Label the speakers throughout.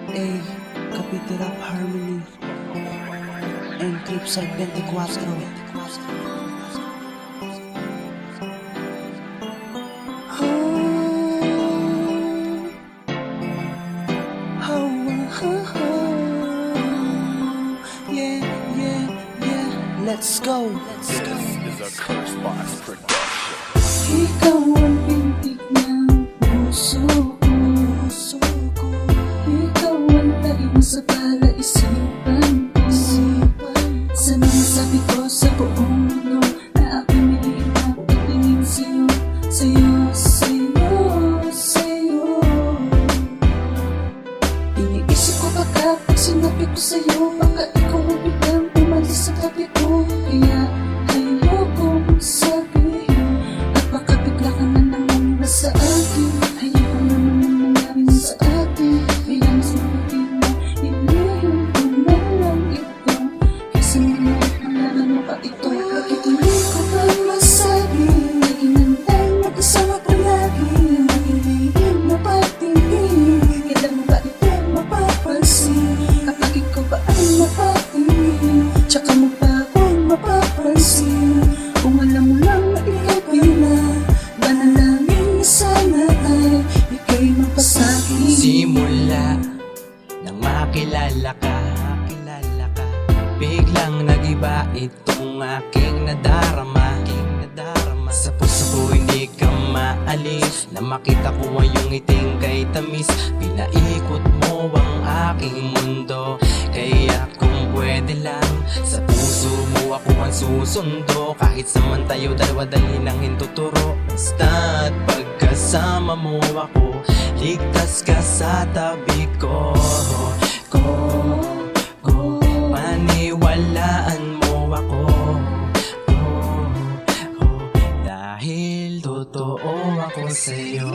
Speaker 1: A. Capitol of Harmony and Clipside 24. Let's go.
Speaker 2: This is a Curse Box production.
Speaker 3: Ikaw ang pintig ng puso ko. Ikaw ang talim sa palaisipan ko. Sa mga sabi ko sa buong mundo na aking miliin na patingin sa'yo, sa'yo, sa'yo, sa'yo. Iniisip ko baka pag sinabi ko sa'yo, baka ikaw ang biglang umalis sa tabi ko. Kaya ayokong sabihin at baka bigla ka na naman sa akin. Ayoko naman na nangyari na sa atin. Kaya mas mabuti na ilihin ko na lang ito kaysa naman malaman mo pa ito. Bakit hindi ko ba masabi? Naging nandang magkasama palagi. Naging na patingin. Kailan mo ba ito mapapansin? Kapag ikaw ba ay mapatingin, tsaka mo pa akong mapapansin. Kung alam mo lang na ikaw na manalangin sana ay ika'y mapasakin.
Speaker 4: Simula nang makilala ka, biglang nagiba itong aking nadarama. Sa puso ko hindi ka maalis, na makita ko ay iyong ngiting kay tamis. Pinaikot mo ang aking mundo, kaya kung pwede lang sa puso mo ako ang susundo. Kahit saman tayo dalawa dali nang hintuturo, basta't pagkasama mo ako, ligtas ka sa tabi ko. Paniwalaan mo ako, dahil totoo ako sa'yo.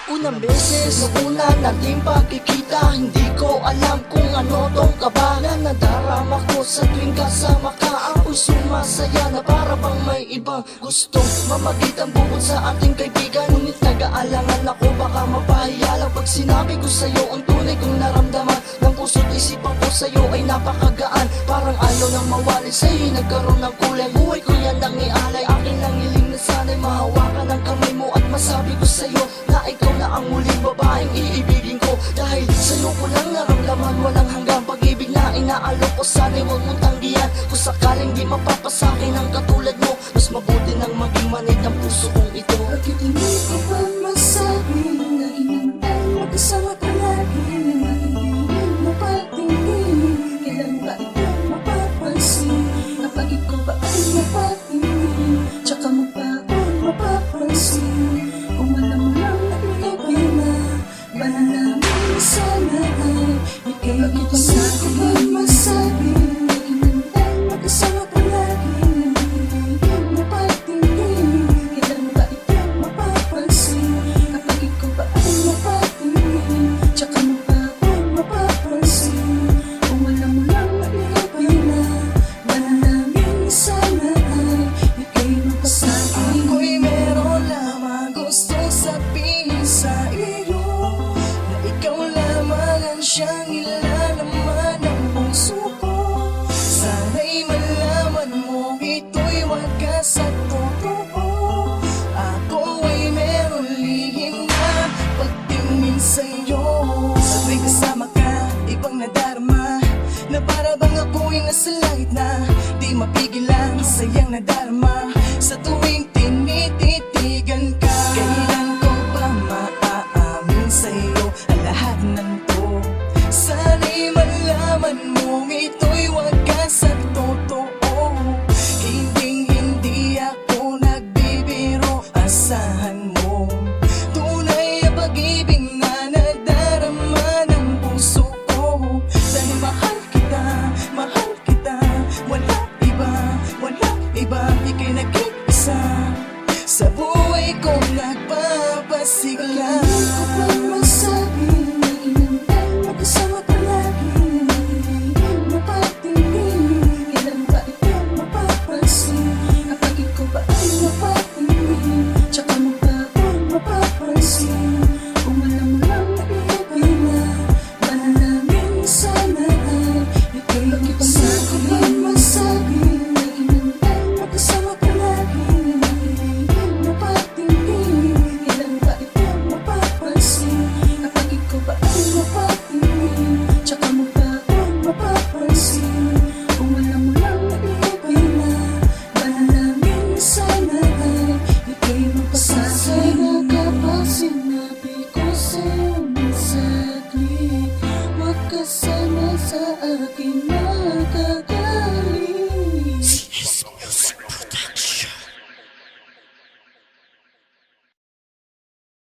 Speaker 5: Unang beses, noong una nating pagkikita, hindi ko alam kung ano tong kabalan. Nadarama ko sa tuwing kasama ka, ako'y sumasaya na para bang may ibang gustong mamagitan bukod sa ating kaibigan. Ngunit nag-aalangan ako, baka mapahiya lang pag sinabi ko sa'yo ang tunay kong naramdaman. Ng puso't isipan ko sa'yo ay napakagaan, parang ayaw nang mawali sa'yo'y nagkaroon ng kulay. Buhay ko yan ang ialay, aking lang hiling na sana'y mahawakan ang kamay mo at masabi ko sa'yo na ikaw na ang muling babaeng iibigin ko. Dahil sa'yo ko lang naramdaman walang hanggang pag-ibig na inaalok ko. Sana'y huwag mong tanggihan kung sakaling di mapapasakin ang katulad mo. Mas mabuti nang maging manid ang puso kong ito.
Speaker 3: Bakit hindi ko ba masabi? Naging nandang magkasama palagi. Naging mapatingin. Kailan ba ito mapapansin? Kapag ikaw ba ay mapatingin, tsaka mo pa akong mapapansin. Kung alam mo lang na ikaw na manalangin sana ay ika'y mapasabi. Hindi ko ba masabi? Naging nandang magkasama palagi. Naging mapatingin. Kailan ba ito mapapansin? Kapag ikaw ba ay mapatingin, tsaka mo pa akong mapapansin. Kung alam mo lang na ikaw na manalangin sana ay ika'y mapasabi.
Speaker 5: Ako'y meron lamang gustong sabihin sa iyo, na ikaw lamang ang siyang ilalaman ng puso ko. Sana'y malaman mo ito'y wagas at totoo. Ako ay meron lihim na pagtingin sa'yo. Sa tuwing kasama ka, ibang nadarama, na para bang ako'y nasa langit na di mapigil ang sayang nadarama. Sa tuwing tinititigan ka, kailan ko ba maaamin sa'yo?